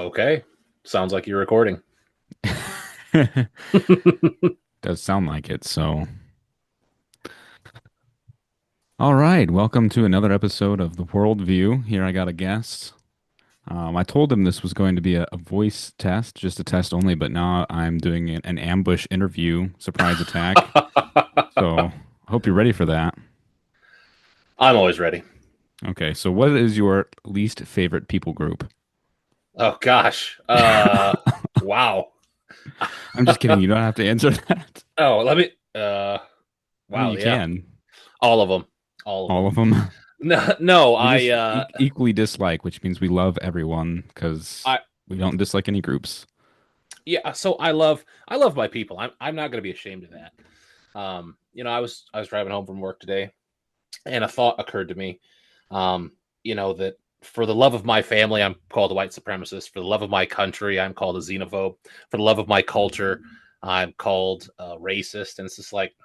Okay. Sounds like you're recording. Does sound like it. So, all right. Welcome to another episode of the Worldview. Here I got a guest. I told him this was going to be a voice test, just a test only, but now I'm doing an ambush interview, surprise attack. So, I hope you're ready for that. I'm always ready. Okay. So, what is your least favorite people group? Oh gosh. Wow. I'm just kidding. You don't have to answer that. Oh, let me I mean, wow, you yeah. can. All of them. All of All them. of them. No, We just equally dislike, which means we love everyone because I we don't dislike any groups. yeah, so I love my people. I'm not going to be ashamed of that. I was driving home from work today and a thought occurred to me. That for the love of my family, I'm called a white supremacist. For the love of my country, I'm called a xenophobe. For the love of my culture, I'm called a racist. And it's just like,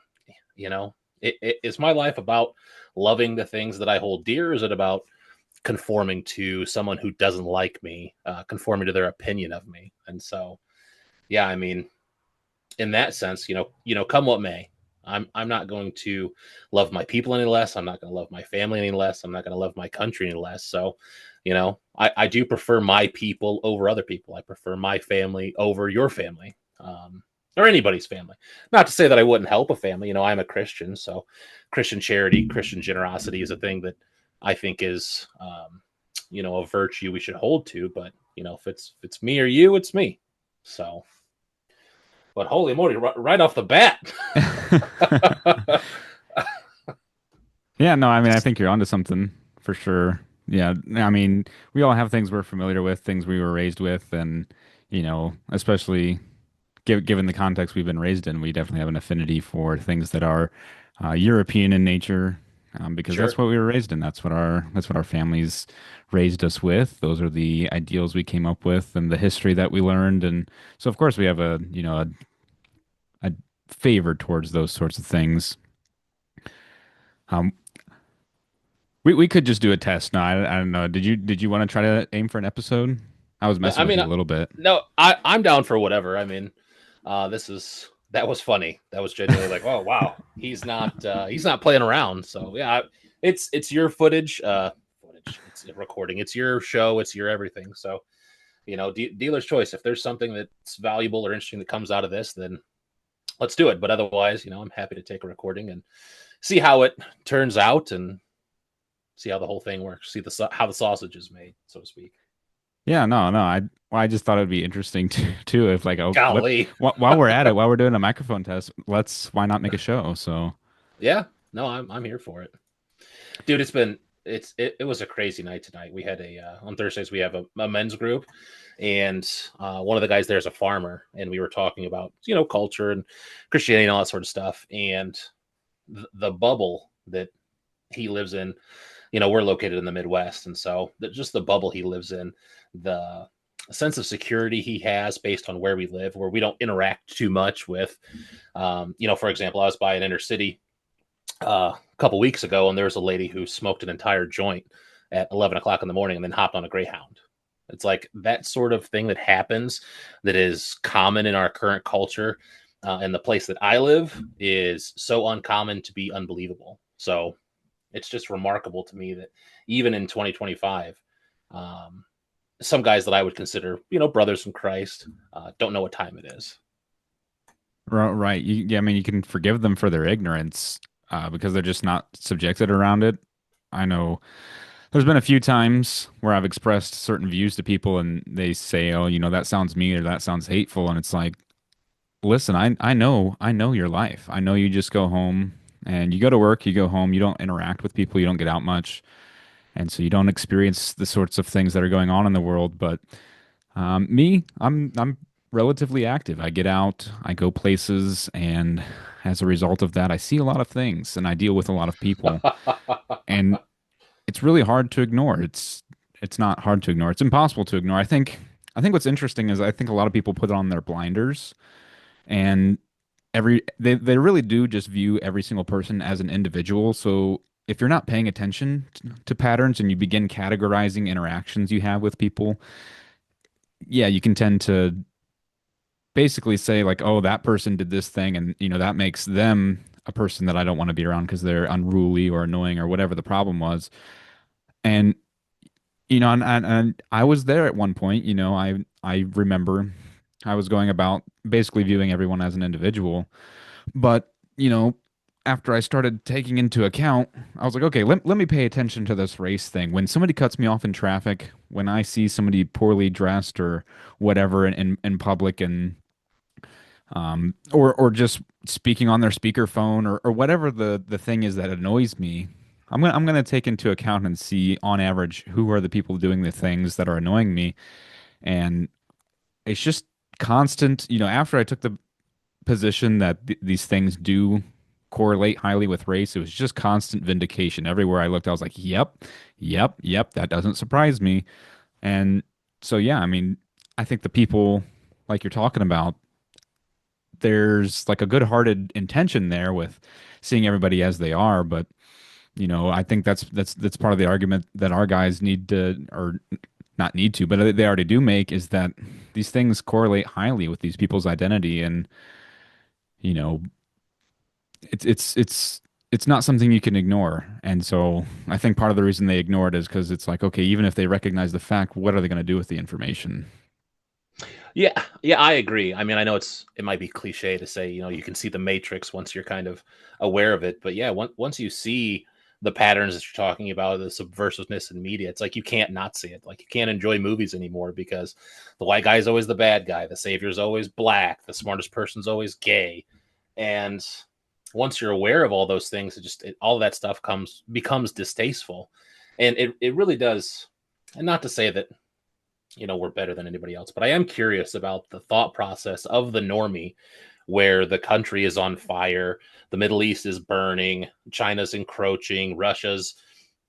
you know, is my life about loving the things that I hold dear? Or is it about conforming to someone who doesn't like me, conforming to their opinion of me? And so, yeah, I mean, in that sense, come what may, I'm not going to love my people any less. I'm not going to love my family any less. I'm not going to love my country any less. So, I do prefer my people over other people. I prefer my family over your family, or anybody's family. Not to say that I wouldn't help a family. I'm a Christian, so Christian charity, Christian generosity is a thing that I think is, a virtue we should hold to. But if it's me or you, it's me. So. But holy moly, right off the bat. Yeah, no, I mean, I think you're onto something for sure. Yeah, I mean, we all have things we're familiar with, things we were raised with, and especially given the context we've been raised in, we definitely have an affinity for things that are European in nature, because that's Sure. what we were raised in. That's what our families raised us with. Those are the ideals we came up with, and the history that we learned, and so of course we have a favor towards those sorts of things. Um, we could just do a test. No, I don't know. Did you want to try to aim for an episode? I was I messing with mean, you a little bit. no, I'm down for whatever. I mean, that was funny. That was genuinely like, oh wow, he's not playing around. So yeah, it's your footage, it's a recording, it's your show, it's your everything. So dealer's choice. If there's something that's valuable or interesting that comes out of this, then let's do it. But otherwise, I'm happy to take a recording and see how it turns out and see how the whole thing works. See how the sausage is made, so to speak. Yeah, no, no. I just thought it'd be interesting too if like Golly, while we're at it, while we're doing a microphone test, why not make a show? So yeah, no, I'm here for it, dude. It was a crazy night tonight. We had on Thursdays we have a men's group, and one of the guys there is a farmer, and we were talking about culture and Christianity and all that sort of stuff, and the bubble that he lives in. We're located in the Midwest, and so just the bubble he lives in, the sense of security he has based on where we live, where we don't interact too much with. For example, I was by an inner city a couple weeks ago, and there was a lady who smoked an entire joint at 11 o'clock in the morning and then hopped on a Greyhound. It's like that sort of thing that happens that is common in our current culture. And the place that I live is so uncommon to be unbelievable. So it's just remarkable to me that even in 2025, um, some guys that I would consider, brothers in Christ, don't know what time it is. right, yeah, I mean, you can forgive them for their ignorance because they're just not subjected around it. I know there's been a few times where I've expressed certain views to people and they say, "Oh, that sounds mean or that sounds hateful," and it's like, listen, I know your life. I know you just go home and you go to work, you go home, you don't interact with people, you don't get out much, and so you don't experience the sorts of things that are going on in the world. But me, I'm relatively active. I get out, I go places, and as a result of that, I see a lot of things and I deal with a lot of people, and it's really hard to ignore. It's not hard to ignore. It's impossible to ignore. I think what's interesting is I think a lot of people put on their blinders and they really do just view every single person as an individual. So if you're not paying attention to patterns and you begin categorizing interactions you have with people, yeah, you can tend to basically say like, oh, that person did this thing, and that makes them a person that I don't want to be around because they're unruly or annoying or whatever the problem was. And and I was there at one point. I remember I was going about basically viewing everyone as an individual. But, after I started taking into account, I was like, okay, let me pay attention to this race thing. When somebody cuts me off in traffic, when I see somebody poorly dressed or whatever in public, and or just speaking on their speakerphone, or whatever the thing is that annoys me, I'm gonna take into account and see on average who are the people doing the things that are annoying me. And it's just constant, after I took the position that these things do correlate highly with race, it was just constant vindication. Everywhere I looked, I was like, yep, yep, yep, that doesn't surprise me. And so, yeah, I mean, I think the people like you're talking about, there's like a good-hearted intention there with seeing everybody as they are, but I think that's part of the argument that our guys need to, or not need to, but they already do make, is that these things correlate highly with these people's identity. And you know it's not something you can ignore. And so I think part of the reason they ignore it is because it's like, okay, even if they recognize the fact, what are they going to do with the information? Yeah, yeah, I agree. I mean, I know it might be cliche to say, you can see the matrix once you're kind of aware of it, but yeah, once you see the patterns that you're talking about, the subversiveness in media, it's like you can't not see it. Like you can't enjoy movies anymore because the white guy is always the bad guy, the savior is always black, the smartest person's always gay, and once you're aware of all those things, all of that stuff becomes distasteful, and it really does. And not to say that we're better than anybody else. But I am curious about the thought process of the normie, where the country is on fire, the Middle East is burning, China's encroaching, Russia's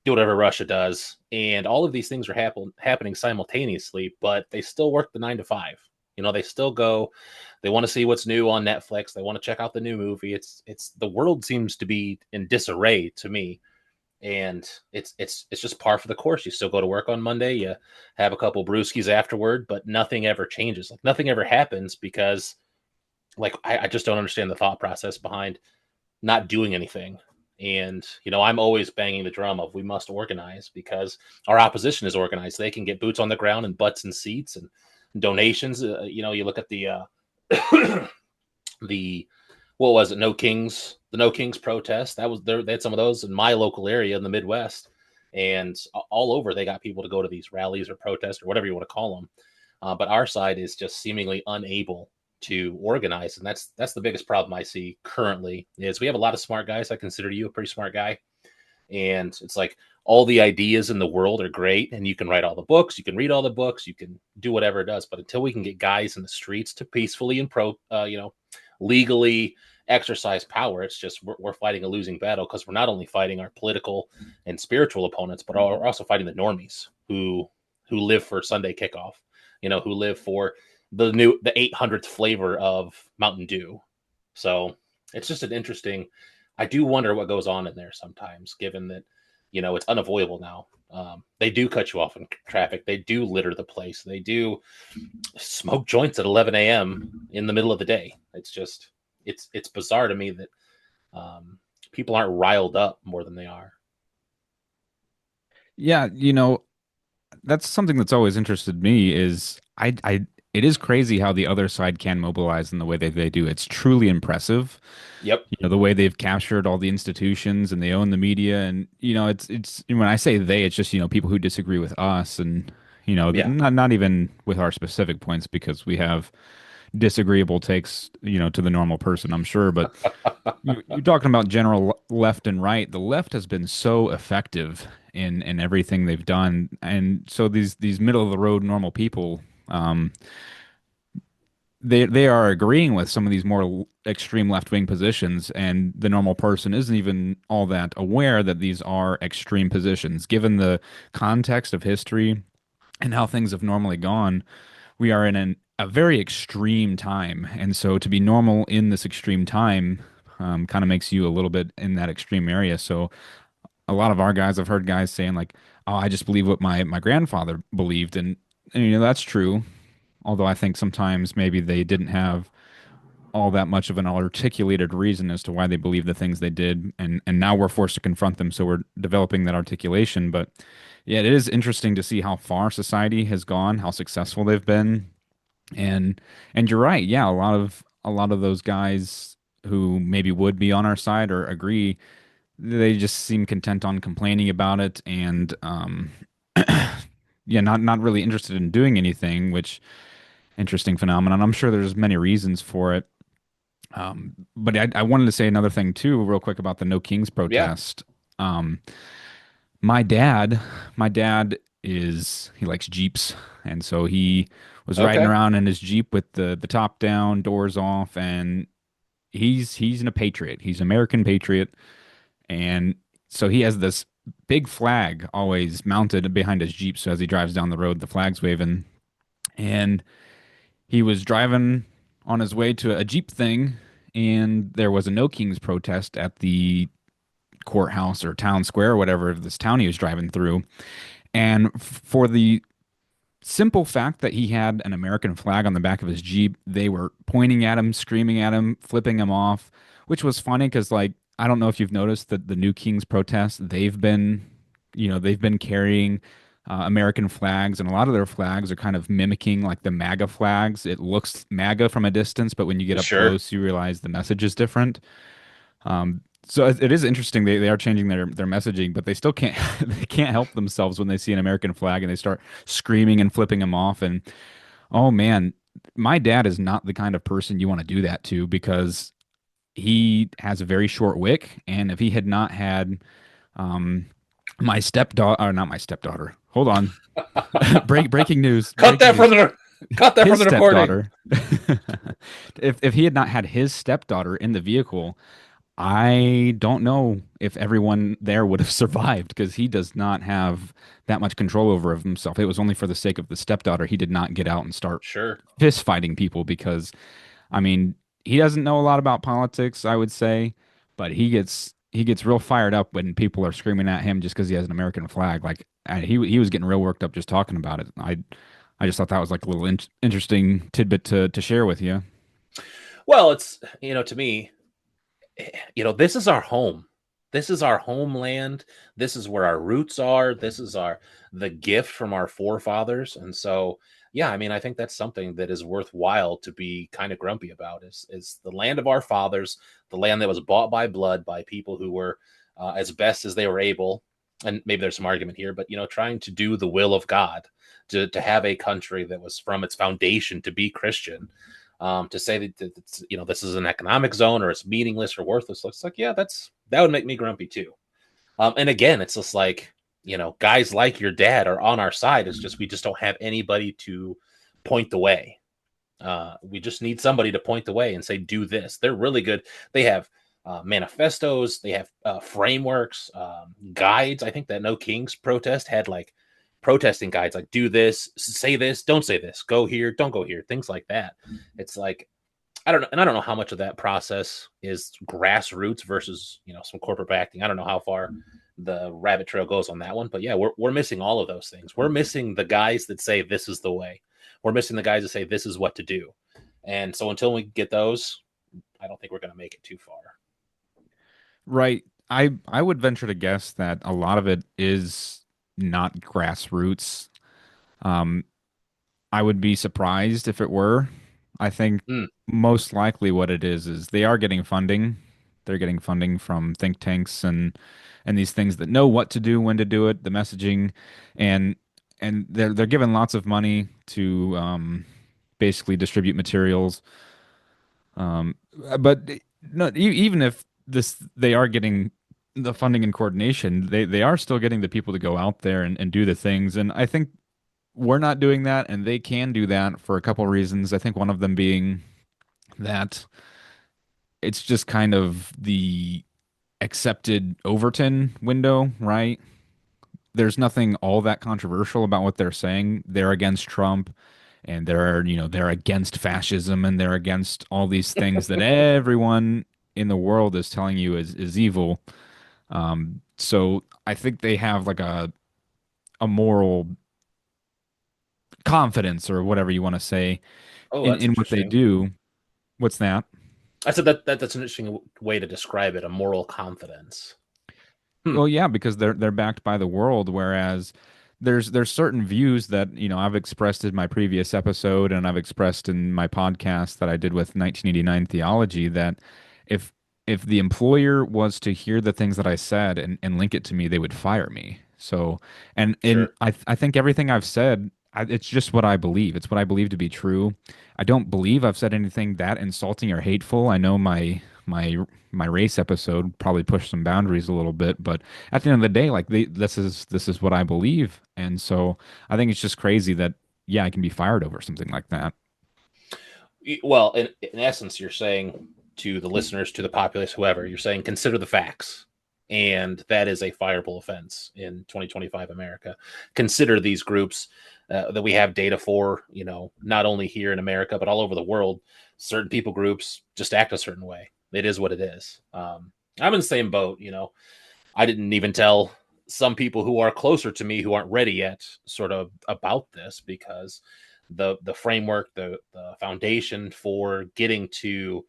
do whatever Russia does, and all of these things are happening simultaneously, but they still work the 9 to 5. They still go. They want to see what's new on Netflix. They want to check out the new movie. It's the world seems to be in disarray to me, and it's just par for the course. You still go to work on Monday, you have a couple brewskis afterward, but nothing ever changes. Like nothing ever happens because like I just don't understand the thought process behind not doing anything. And I'm always banging the drum of we must organize because our opposition is organized. They can get boots on the ground and butts and seats and donations. You look at the what was it? The No Kings protest. That was there. They had some of those in my local area in the Midwest, and all over they got people to go to these rallies or protests or whatever you want to call them. But our side is just seemingly unable to organize, and that's the biggest problem I see currently. Is we have a lot of smart guys. I consider you a pretty smart guy, and it's like all the ideas in the world are great, and you can write all the books, you can read all the books, you can do whatever it does. But until we can get guys in the streets to peacefully and legally exercise power, it's just we're fighting a losing battle because we're not only fighting our political and spiritual opponents, but we're also fighting the normies who live for Sunday kickoff, who live for the 800th flavor of Mountain Dew. So it's just an interesting. I do wonder what goes on in there sometimes, given that it's unavoidable now. They do cut you off in traffic. They do litter the place. They do smoke joints at 11 a.m. in the middle of the day. It's just it's bizarre to me that people aren't riled up more than they are. Yeah, that's something that's always interested me. Is I it is crazy how the other side can mobilize in the way that they do. It's truly impressive. Yep. The way they've captured all the institutions and they own the media. And it's when I say they, it's just people who disagree with us. And Yeah. not even with our specific points, because we have disagreeable takes to the normal person, I'm sure. But you're talking about general left and right. The left has been so effective in everything they've done. And so these middle of the road normal people, they are agreeing with some of these more extreme left-wing positions, and the normal person isn't even all that aware that these are extreme positions. Given the context of history and how things have normally gone, we are in a very extreme time. And so to be normal in this extreme time kind of makes you a little bit in that extreme area. So a lot of our guys, I've heard guys saying like, "Oh, I just believe what my grandfather believed," and that's true. Although I think sometimes maybe they didn't have all that much of an articulated reason as to why they believe the things they did, and now we're forced to confront them, so we're developing that articulation. But yeah, it is interesting to see how far society has gone, how successful they've been, and you're right. Yeah, a lot of those guys who maybe would be on our side or agree, they just seem content on complaining about it and yeah, not really interested in doing anything, which interesting phenomenon. I'm sure there's many reasons for it. But I wanted to say another thing too, real quick about the No Kings Yeah. protest. Um, my dad, my dad he likes Jeeps, and so he was riding Okay. around in his Jeep with the top down, doors off, and he's a patriot. He's an American patriot, and so he has this big flag always mounted behind his Jeep. So as he drives down the road, the flag's waving, and he was driving on his way to a Jeep thing, and there was a No Kings protest at the courthouse or town square or whatever of this town he was driving through. And for the simple fact that he had an American flag on the back of his Jeep, they were pointing at him, screaming at him, flipping him off, which was funny because, like, I don't know if you've noticed that the New Kings protests, they've been carrying American flags, and a lot of their flags are kind of mimicking like the MAGA flags. It looks MAGA from a distance, but when you get up Sure. close, you realize the message is different. So it is interesting. They are changing their messaging, but they still can't they can't help themselves when they see an American flag and they start screaming and flipping them off. And oh man, my dad is not the kind of person you want to do that to because he has a very short wick. And if he had not had um, my stepdaughter, or not my stepdaughter, hold on, breaking news, Cut breaking that from news. the cut that from His the recording. stepdaughter, if he had not had his stepdaughter in the vehicle, I don't know if everyone there would have survived because he does not have that much control over of himself. It was only for the sake of the stepdaughter he did not get out and start Sure. fist fighting people because, I mean, he doesn't know a lot about politics, I would say, but he gets real fired up when people are screaming at him just because he has an American flag. Like he was getting real worked up just talking about it. I just thought that was like a little interesting tidbit to share with you. Well, it's to me, this is our home. This is our homeland. This is where our roots are. This is the gift from our forefathers. And so, yeah, I mean, I think that's something that is worthwhile to be kind of grumpy about is the land of our fathers, the land that was bought by blood by people who were as best as they were able. And maybe there's some argument here, but trying to do the will of God, to have a country that was from its foundation to be Christian, to say that it's, this is an economic zone or it's meaningless or worthless. Looks like, yeah, that would make me grumpy too. And again, it's just like, guys like your dad are on our side. It's just we just don't have anybody to point the way. We just need somebody to point the way and say, do this. They're really good. They have manifestos, they have frameworks, guides. I think that No Kings protest had like protesting guides, like do this, don't say this, go here, don't go here, things like that. It's like, I don't know, and I don't know how much of that process is grassroots versus some corporate backing. I don't know how far the rabbit trail goes on that one, but yeah, we're missing all of those things. We're missing the guys that say this is the way. We're missing the guys that say this is what to do. And so until we get those, I don't think we're going to make it too far. Right. I would venture to guess that a lot of it is not grassroots. Um, I would be surprised if it were. I think Mm, most likely what it is they are getting funding. They're getting funding from think tanks and these things that know what to do, when to do it, the messaging, and they're given lots of money to basically distribute materials. Um, but no, even if they are getting the funding and coordination, they are still getting the people to go out there and do the things. And I think we're not doing that, and they can do that for a couple reasons. I think one of them being that it's just kind of the accepted Overton window, right? There's nothing all that controversial about what they're saying. They're against Trump and they're against fascism and they're against all these things that everyone in the world is telling you is evil. So I think they have like a moral confidence or whatever you want to say Oh, in that's what they interesting. do. What's that? I said that's an interesting way to describe it, a moral confidence. Hmm, Well, yeah, because they're backed by the world, whereas there's certain views that, I've expressed in my previous episode and I've expressed in my podcast that I did with 1989 theology that if if the employer was to hear the things that I said and link it to me, they would fire me. So, and sure. I think everything I've said, it's just what I believe. It's what I believe to be true. I don't believe I've said anything that insulting or hateful. I know my race episode probably pushed some boundaries a little bit, but at the end of the day, like this is what I believe, and so I think it's just crazy that yeah, I can be fired over something like that. Well, in essence, you're saying to the listeners, to the populace, whoever, you're saying consider the facts. And that is a fireable offense in 2025 America. Consider these groups that we have data for, not only here in America, but all over the world. Certain people groups just act a certain way. It is what it is. I'm in the same boat. I didn't even tell some people who are closer to me who aren't ready yet sort of about this because the framework, the foundation for getting to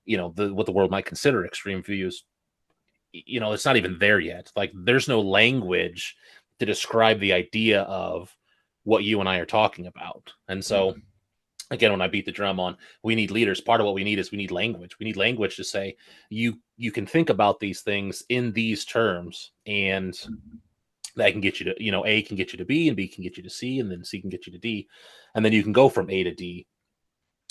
what the world might consider extreme views, it's not even there yet. Like there's no language to describe the idea of what you and I are talking about. And so again, when I beat the drum on we need leaders, part of what we need is we need language. We need language to say you can think about these things in these terms, and that can get you to, A can get you to B, and B can get you to C, and then C can get you to D, and then you can go from A to D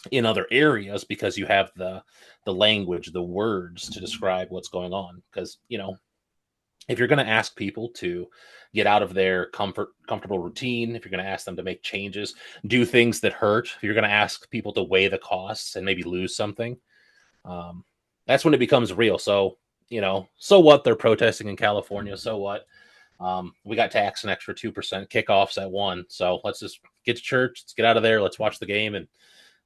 in other areas because you have the language, the words to describe what's going on. Because if you're going to ask people to get out of their comfortable routine, if you're going to ask them to make changes, do things that hurt, if you're going to ask people to weigh the costs and maybe lose something, um, that's when it becomes real. So so what, they're protesting in California, so what, we got taxed an extra 2%, kickoffs at 1, so let's just get to church, let's get out of there, let's watch the game, and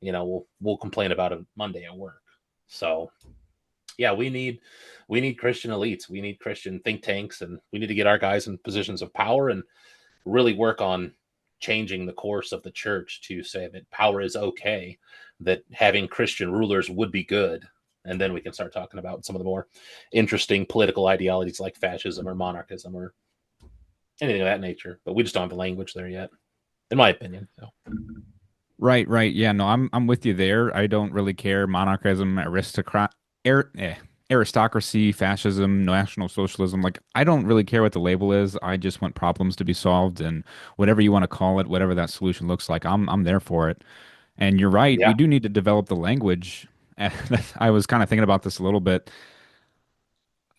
we'll complain about it Monday at work. So yeah, we need Christian elites, we need Christian think tanks, and we need to get our guys in positions of power and really work on changing the course of the church to say that power is okay, that having Christian rulers would be good. And then we can start talking about some of the more interesting political ideologies like fascism or monarchism or anything of that nature. But we just don't have the language there yet, in my opinion. So. Right, right. Yeah, no, I'm with you there. I don't really care monarchism, aristocracy, fascism, national socialism. Like I don't really care what the label is. I just want problems to be solved and whatever you want to call it, whatever that solution looks like, I'm there for it. And you're right, we Yeah, do need to develop the language. I was kind of thinking about this a little bit.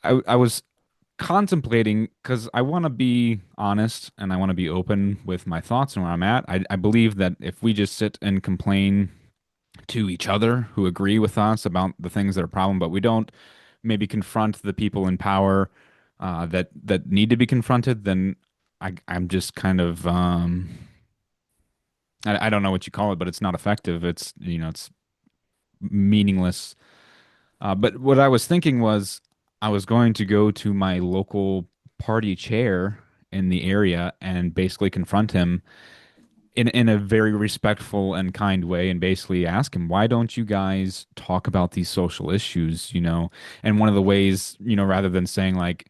I was contemplating because I want to be honest and I want to be open with my thoughts and where I'm at. I believe that if we just sit and complain to each other who agree with us about the things that are a problem, but we don't maybe confront the people in power that need to be confronted, then I'm just kind of I don't know what you call it, but it's not effective. It's it's meaningless. But what I was thinking was I was going to go to my local party chair in the area and basically confront him in a very respectful and kind way and basically ask him, why don't you guys talk about these social issues, And one of the ways, rather than saying like,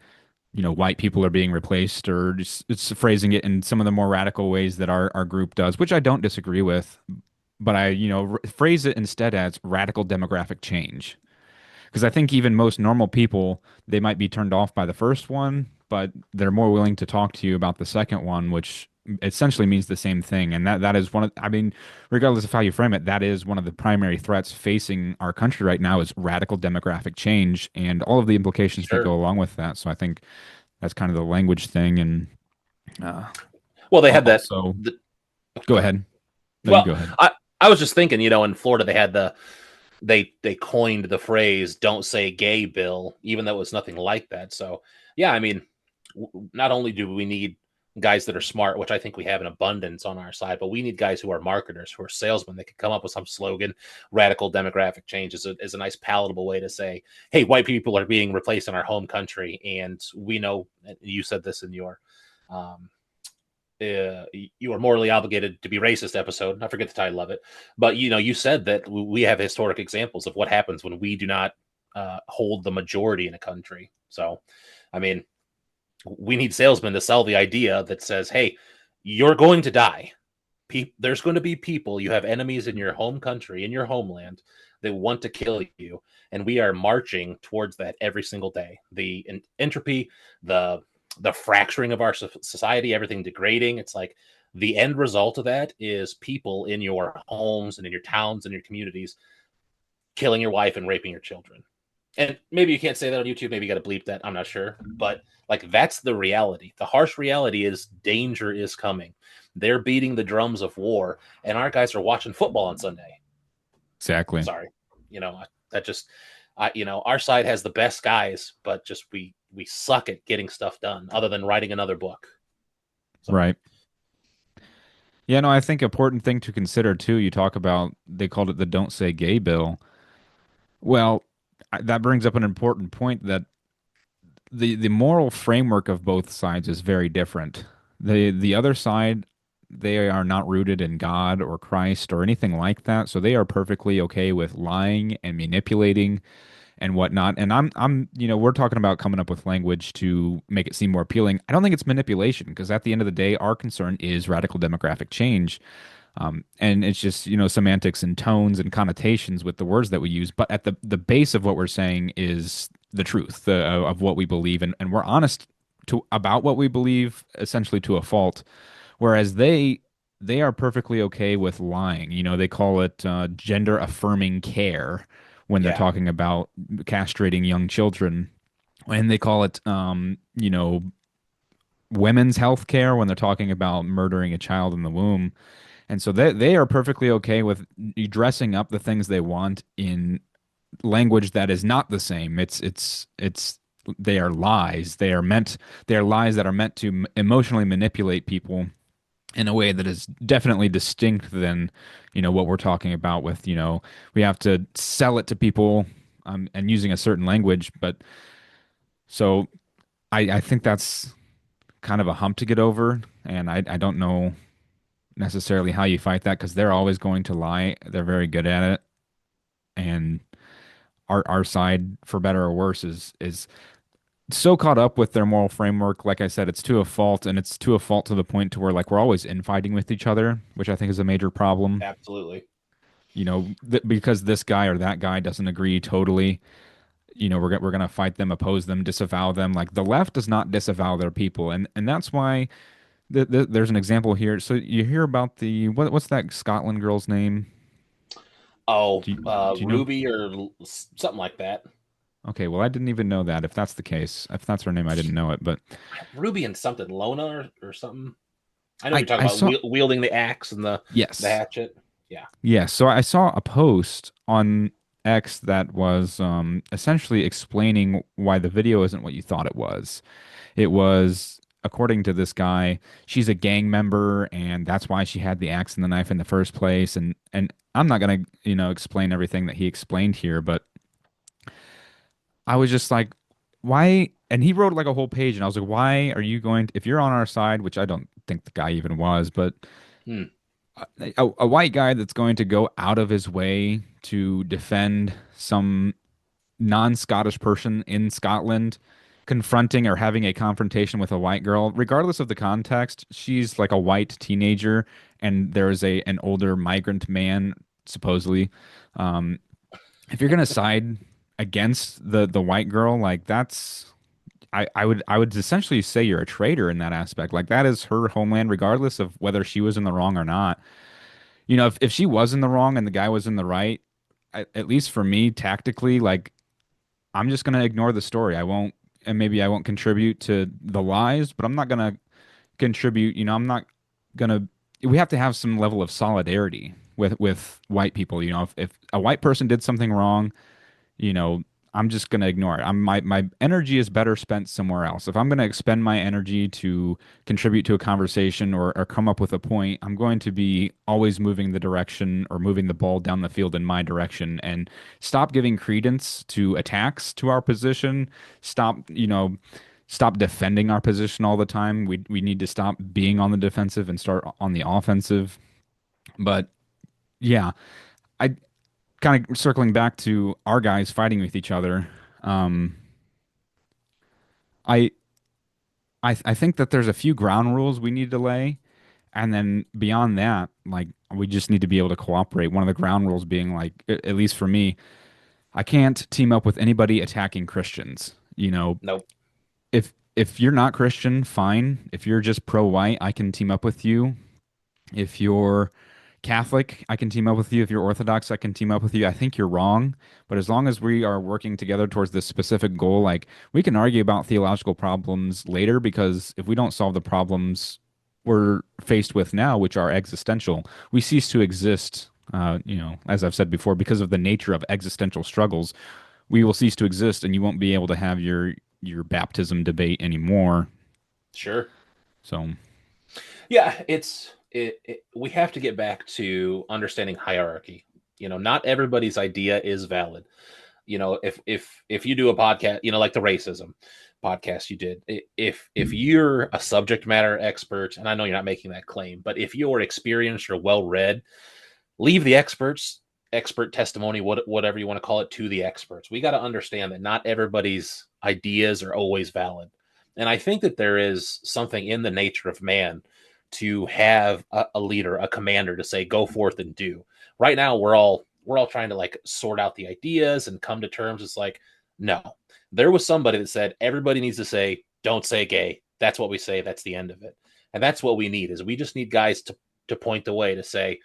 white people are being replaced or just it's phrasing it in some of the more radical ways that our group does, which I don't disagree with, but I, phrase it instead as radical demographic change. Because I think even most normal people, they might be turned off by the first one, but they're more willing to talk to you about the second one, which essentially means the same thing. And that is one of, I mean, regardless of how you frame it, that is one of the primary threats facing our country right now is radical demographic change and all of the implications that sure. go along with that. So I think that's kind of the language thing. And uh, Well, they had that. also, go Go ahead. ahead. No, you Well, go ahead. I was just thinking, in Florida they had they coined the phrase "Don't say gay, Bill," even though it was nothing like that. So yeah, I mean, not only do we need guys that are smart, which I think we have in abundance on our side, but we need guys who are marketers, who are salesmen. That can come up with some slogan. Radical demographic change is a nice palatable way to say, hey, white people are being replaced in our home country, and we know, you said this in your um, you are morally obligated to be racist episode. I forget the title of it, but you said that we have historic examples of what happens when we do not hold the majority in a country. So, I mean, we need salesmen to sell the idea that says, "Hey, you're going to die. There's going to be people. You have enemies in your home country, in your homeland, that want to kill you, and we are marching towards that every single day. The entropy, the fracturing of our society, everything degrading. It's like the end result of that is people in your homes and in your towns and your communities killing your wife and raping your children. And maybe you can't say that on YouTube. Maybe you got to bleep that. I'm not sure. But like, that's the reality. The harsh reality is danger is coming. They're beating the drums of war, and our guys are watching football on Sunday. Exactly. Sorry. That just, our side has the best guys, but just we suck at getting stuff done other than writing another book. So. Right. Yeah, no, I think important thing to consider too, you talk about, they called it the Don't Say Gay bill. Well, that brings up an important point that the moral framework of both sides is very different. The other side, they are not rooted in God or Christ or anything like that, so they are perfectly okay with lying and manipulating and whatnot. And we're talking about coming up with language to make it seem more appealing. I don't think it's manipulation because at the end of the day, our concern is radical demographic change. And it's just, semantics and tones and connotations with the words that we use. But at the base of what we're saying is the truth of what we believe. And we're honest about what we believe, essentially to a fault. Whereas they are perfectly okay with lying. They call it gender affirming care when they're Yeah. talking about castrating young children. And they call it, women's health care when they're talking about murdering a child in the womb. And so they are perfectly okay with dressing up the things they want in language that is not the same. It's they are lies. They are lies that are meant to emotionally manipulate people in a way that is definitely distinct than, what we're talking about with, we have to sell it to people and using a certain language. But so I think that's kind of a hump to get over. And I don't know necessarily how you fight that because they're always going to lie. They're very good at it. And our side, for better or worse, is so caught up with their moral framework. Like I said, it's to a fault, and it's to a fault to the point to where like we're always infighting with each other, which I think is a major problem. Absolutely. Because this guy or that guy doesn't agree totally. We're gonna fight them, oppose them, disavow them. Like the left does not disavow their people, and that's why there's an example here. So you hear about what's that Scotland girl's name? Oh, Do you know? Ruby or something like that. Okay, well, I didn't even know that. If that's the case, if that's her name, I didn't know it. But Ruby and something, Lona or something. I know I you're talking I about saw wielding the axe and the yes, hatchet. Yeah. yes. So I saw a post on X that was essentially explaining why the video isn't what you thought it was. It was, according to this guy, she's a gang member, and that's why she had the axe and the knife in the first place. And I'm not gonna, explain everything that he explained here, but I was just like, why? And he wrote like a whole page, and I was like, why are you going to, if you're on our side, which I don't think the guy even was, but Hmm. a white guy that's going to go out of his way to defend some non-Scottish person in Scotland confronting or having a confrontation with a white girl, regardless of the context, she's like a white teenager, and there's an older migrant man, supposedly. Um, if you're gonna side against the white girl, like that's I would essentially say you're a traitor in that aspect. Like that is her homeland, regardless of whether she was in the wrong or not. If she was in the wrong and the guy was in the right, at least for me, tactically, like I'm just gonna ignore the story. I won't, and maybe I won't contribute to the lies, but I'm not gonna contribute. I'm not gonna. We have to have some level of solidarity with white people. If a white person did something wrong, you know, I'm just gonna ignore it. My energy is better spent somewhere else. If I'm gonna expend my energy to contribute to a conversation or come up with a point, I'm going to be always moving the direction or moving the ball down the field in my direction and stop giving credence to attacks to our position. Stop, stop defending our position all the time. We need to stop being on the defensive and start on the offensive. But yeah, I kind of circling back to our guys fighting with each other. Um, I I think that there's a few ground rules we need to lay, and then beyond that, like we just need to be able to cooperate. One of the ground rules being like, at least for me, I can't team up with anybody attacking Christians. You know, Nope. if you're not Christian, fine. If you're just pro-white, I can team up with you. If you're Catholic, I can team up with you. If you're Orthodox, I can team up with you. I think you're wrong, but as long as we are working together towards this specific goal, like we can argue about theological problems later because if we don't solve the problems we're faced with now, which are existential, we cease to exist. As I've said before, because of the nature of existential struggles, we will cease to exist, and you won't be able to have your baptism debate anymore. Sure. So, Yeah, we have to get back to understanding hierarchy. Not everybody's idea is valid. If you do a podcast, like the racism podcast you did, if you're a subject matter expert, and I know you're not making that claim, but if you're experienced or well read, leave the expert testimony, whatever you want to call it, to the experts. We got to understand that not everybody's ideas are always valid. And I think that there is something in the nature of man to have a leader, a commander to say, go forth and do. Right now, we're all trying to like sort out the ideas and come to terms. It's like, no, there was somebody that said everybody needs to say, don't say gay. That's what we say. That's the end of it. And that's what we need is we just need guys to point the way to say,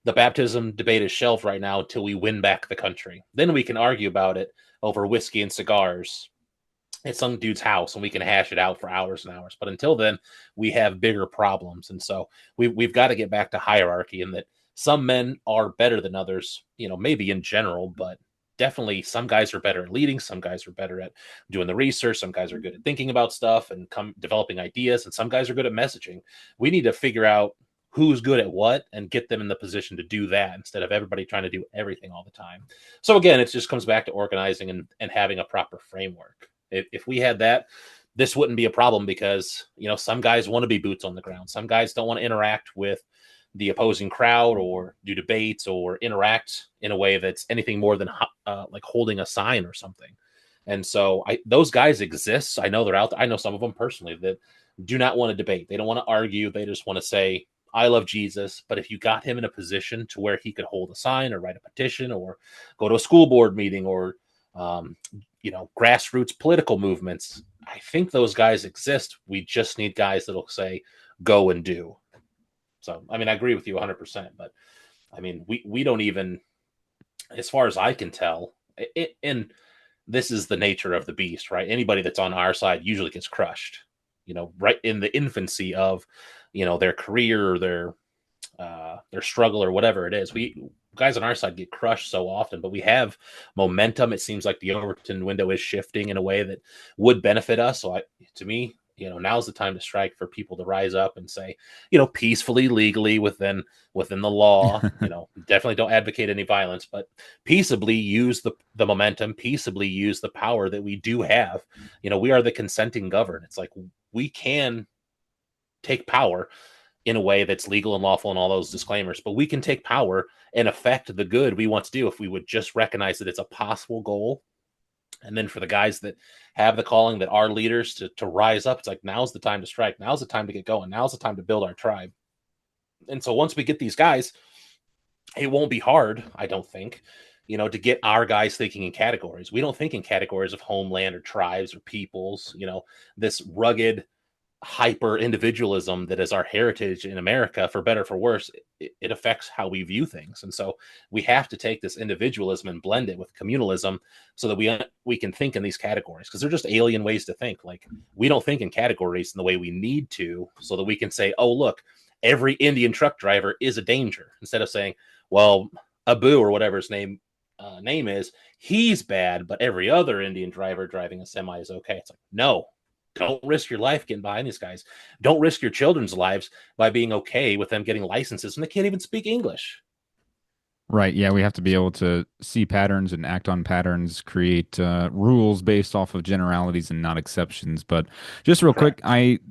the baptism debate is shelved right now until we win back the country. Then we can argue about it over whiskey and cigars at some dude's house, and we can hash it out for hours and hours. But until then, we have bigger problems. And so we've got to get back to hierarchy, and that some men are better than others, maybe in general, but definitely some guys are better at leading. Some guys are better at doing the research. Some guys are good at thinking about stuff and developing ideas. And some guys are good at messaging. We need to figure out who's good at what and get them in the position to do that instead of everybody trying to do everything all the time. So again, it just comes back to organizing and having a proper framework. If we had that, this wouldn't be a problem because, some guys want to be boots on the ground. Some guys don't want to interact with the opposing crowd or do debates or interact in a way that's anything more than like holding a sign or something. And so those guys exist. I know they're out there. I know some of them personally that do not want to debate. They don't want to argue. They just want to say, I love Jesus. But if you got him in a position to where he could hold a sign or write a petition or go to a school board meeting or, grassroots political movements, I think those guys exist. We just need guys that'll say, go and do. So, I agree with you 100%. But, we don't even, as far as I can tell, and this is the nature of the beast, right? Anybody that's on our side usually gets crushed, right in the infancy of, their career, their struggle or whatever it is. We guys on our side get crushed so often, but we have momentum. It seems like the Overton window is shifting in a way that would benefit us. So to me, now's the time to strike for people to rise up and say, peacefully, legally within the law, definitely don't advocate any violence, but peaceably use the momentum, peaceably use the power that we do have. We are the consenting governed. It's like we can take power in a way that's legal and lawful and all those disclaimers, but we can take power and affect the good we want to do if we would just recognize that it's a possible goal. And then for the guys that have the calling, that are leaders, to rise up, it's like, now's the time to strike. Now's the time to get going. Now's the time to build our tribe. And so once we get these guys, it won't be hard, I don't think, to get our guys thinking in categories. We don't think in categories of homeland or tribes or peoples, this rugged, hyper individualism that is our heritage in America, for better for worse, it affects how we view things. And so we have to take this individualism and blend it with communalism so that we can think in these categories, because they're just alien ways to think. Like, we don't think in categories in the way we need to, so that we can say, oh, look, every Indian truck driver is a danger, instead of saying, well, Abu or whatever his name is, he's bad, but every other Indian driver driving a semi is okay. It's like, no, don't risk your life getting behind these guys. Don't risk your children's lives by being okay with them getting licenses and they can't even speak English. Right. Yeah, we have to be able to see patterns and act on patterns, create rules based off of generalities and not exceptions. But just real quick, Correct.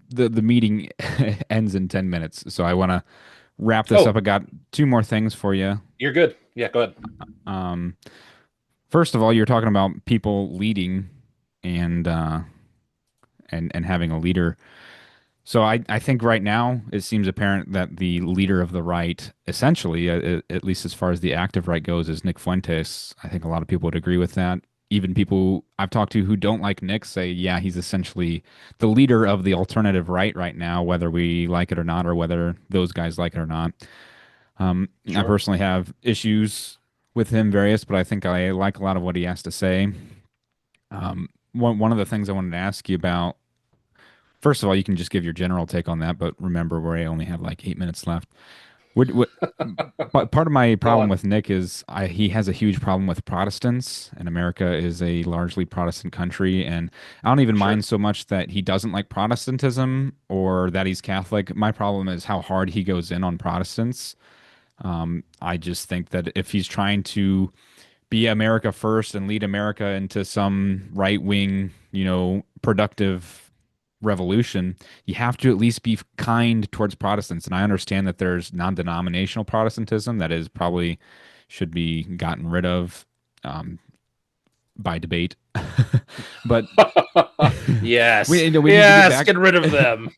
the meeting ends in 10 minutes, so I want to wrap this up. Oh, I got two more things for you. you're good. Yeah, go ahead. Um, First of all, you're talking about people leading and and having a leader. So I think right now it seems apparent that the leader of the right, essentially, at least as far as the active right goes, is Nick Fuentes. I think a lot of people would agree with that. Even people I've talked to who don't like Nick say, yeah, he's essentially the leader of the alternative right now, whether we like it or not, or whether those guys like it or not. I Sure. personally have issues with him, various, but I think I like a lot of what he has to say. One of the things I wanted to ask you about. First of all, you can just give your general take on that, but remember, we only have like 8 minutes left. Would but part of my Go problem on. with Nick is he has a huge problem with Protestants, and America is a largely Protestant country, and I don't even Sure. mind so much that he doesn't like Protestantism or that he's Catholic. My problem is how hard he goes in on Protestants. I just think that if he's trying to be America first and lead America into some right wing, productive revolution, you have to at least be kind towards Protestants. And I understand that there's non-denominational Protestantism that is probably should be gotten rid of um, by debate. But Yes. we need to get Yes, back get rid of them.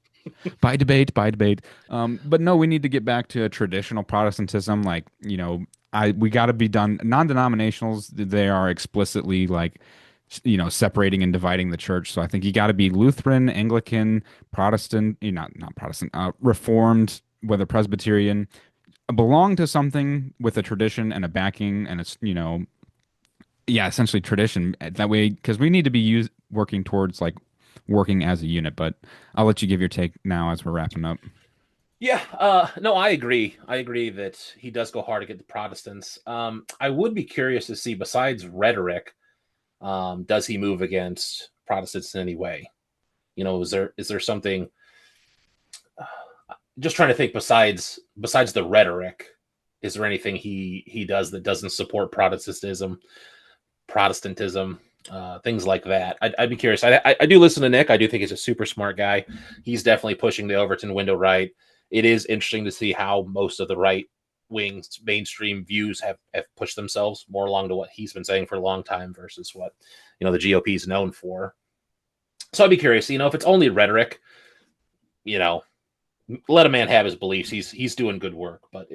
by debate. But no, we need to get back to a traditional Protestantism. Like, we got to be done. Non-denominationals, they are explicitly like, separating and dividing the church. So I think you got to be Lutheran, Anglican, Protestant, not Protestant, Reformed, whether Presbyterian, belong to something with a tradition and a backing, and it's yeah, essentially tradition. That way, because we need to be working towards like working as a unit. But I'll let you give your take now as we're wrapping up. Yeah, no, I agree. I agree that he does go hard to get the Protestants. I would be curious to see, besides rhetoric, does he move against Protestants in any way? Is there something? Just trying to think. Besides the rhetoric, is there anything he does that doesn't support Protestantism, things like that? I'd be curious. I do listen to Nick. I do think he's a super smart guy. He's definitely pushing the Overton window right. It is interesting to see how most of the right wing's mainstream views have pushed themselves more along to what he's been saying for a long time versus what the GOP is known for. So I'd be curious. If it's only rhetoric, you know, let a man have his beliefs. He's doing good work, but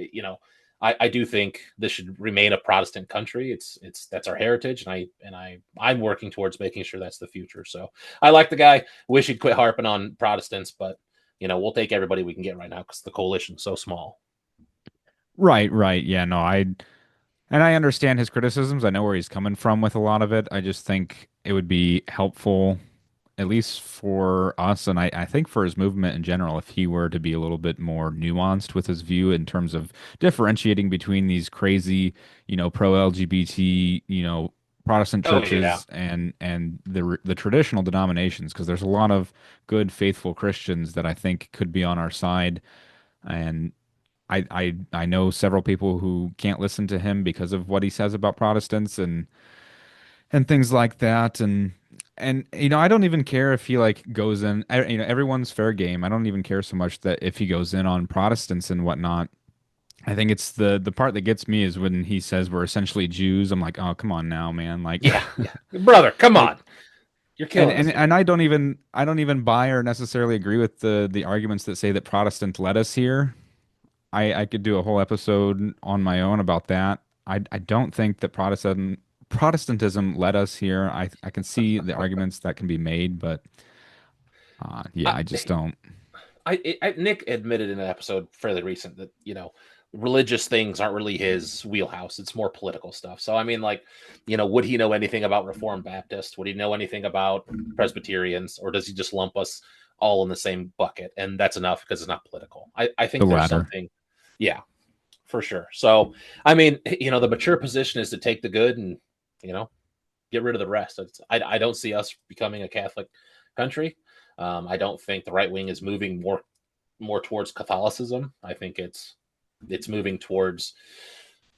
I do think this should remain a Protestant country. It's that's our heritage, and I'm working towards making sure that's the future. So I like the guy. Wish he'd quit harping on Protestants, but we'll take everybody we can get right now because the coalition's so small. Right, right. Yeah, no, and I understand his criticisms. I know where he's coming from with a lot of it. I just think it would be helpful, at least for us, and I think for his movement in general, if he were to be a little bit more nuanced with his view in terms of differentiating between these crazy, pro-LGBT, Protestant Oh yeah, churches and the traditional denominations, because there's a lot of good, faithful Christians that I think could be on our side. And I know several people who can't listen to him because of what he says about Protestants and things like that. And I don't even care if he like goes in. Everyone's fair game. I don't even care so much that if he goes in on Protestants and whatnot. I think it's the part that gets me is when he says we're essentially Jews. I'm like, oh, come on now, man. Like, yeah, yeah, brother, come like, on, you're and killing us and here. and I don't even buy or necessarily agree with the arguments that say that Protestant led us here. I could do a whole episode on my own about that. I don't think that Protestantism led us here. I can see the arguments that can be made, but yeah, I, I just don't. Nick admitted in an episode fairly recent that religious things aren't really his wheelhouse. It's more political stuff. So I mean, like, would he know anything about Reformed Baptist? Would he know anything about Presbyterians, or does he just lump us all in the same bucket and that's enough because it's not political? I The think there's latter. something, yeah, for sure. So I mean, the mature position is to take the good and you know get rid of the rest. I don't see us becoming a Catholic country. I don't think the right wing is moving more towards Catholicism. I think it's moving towards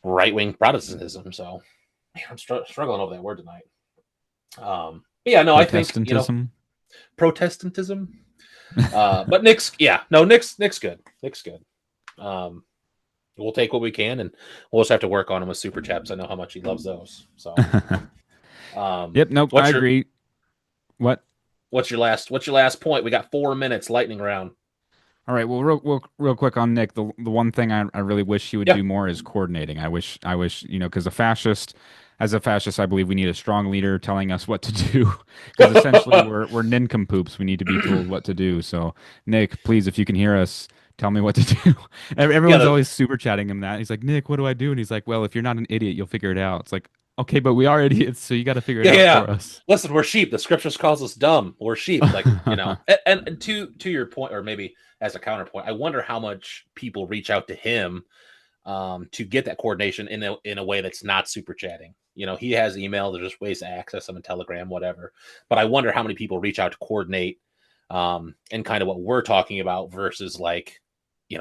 right wing Protestantism. So man, I'm struggling over that word tonight. But yeah, no, I think Protestantism. Protestantism. But Nick's yeah, no, Nick's good. Nick's good. Um, we'll take what we can, and we'll just have to work on him with super chats. I know how much he loves those. So, Yep. Nope. I what's your agree. What? what's your last point? We got 4 minutes, lightning round. All right. Well, real quick on Nick. The one thing I really wish he would Yeah, do more is coordinating. I wish because as a fascist, I believe we need a strong leader telling us what to do. Because essentially, we're nincompoops. We need to be told what to do. So, Nick, please, if you can hear us, tell me what to do. yeah, Everyone's always super chatting him that. He's like, Nick, what do I do? And he's like, well, if you're not an idiot, you'll figure it out. It's like, okay, but we are idiots, so you got to figure it yeah, out yeah. for us. Listen, we're sheep. The scriptures calls us dumb. We're sheep, like And to your point, or maybe as a counterpoint, I wonder how much people reach out to him to get that coordination in a way that's not super chatting. He has email. There's just ways to access them, and Telegram, whatever. But I wonder how many people reach out to coordinate and kind of what we're talking about versus like,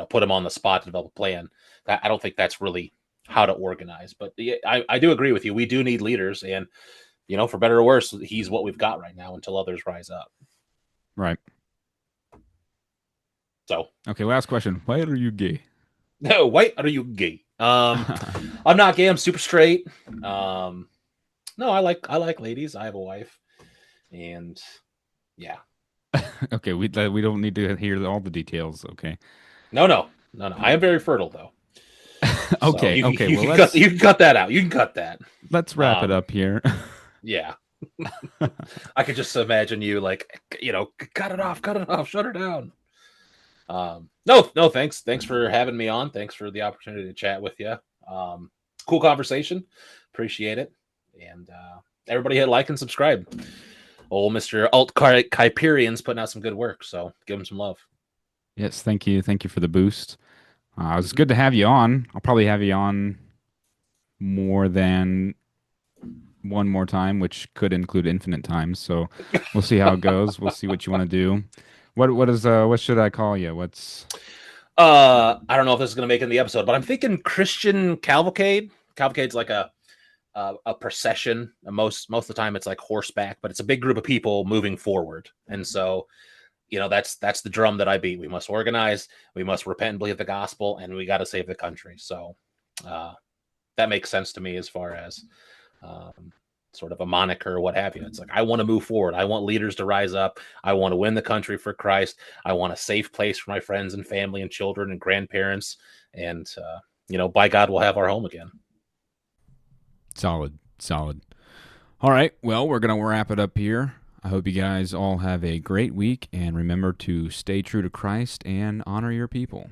put them on the spot to develop a plan. I don't think that's really how to organize. But I do agree with you. We do need leaders, and for better or worse, he's what we've got right now until others rise up. Right. So, Okay, last question. Why are you gay? no, why are you gay? I'm not gay. I'm super straight. No, I like ladies. I have a wife, and yeah. Okay, we don't need to hear all the details. Okay. No. I am very fertile though, so Okay. you Okay. you Well, can cut you can cut that out. You can cut that. let's wrap it Um, up here. yeah. I could just imagine you like cut it off, shut her down. No, thanks for having me on. Thanks for the opportunity to chat with you. Cool conversation, appreciate it, and everybody hit like and subscribe. Old Mr. AltKuyperian's putting out some good work, so give him some love. Yes. Thank you. Thank you for the boost. It was good to have you on. I'll probably have you on more than one more time, which could include infinite times. So we'll see how it goes. We'll see what you want to do. What should I call you? What's I don't know if this is going to make it in the episode, but I'm thinking Christian Cavalcade. Cavalcade's like a procession. Most of the time, it's like horseback, but it's a big group of people moving forward, and so that's the drum that I beat. We must organize. We must repent and believe the gospel, and we got to save the country. So uh, that makes sense to me as far as um, sort of a moniker or what have you. It's like I want to move forward. I want leaders to rise up. I want to win the country for Christ. I want a safe place for my friends and family and children and grandparents. And by God, we'll have our home again. solid? Solid. All right. Well, we're gonna wrap it up here. I hope you guys all have a great week and remember to stay true to Christ and honor your people.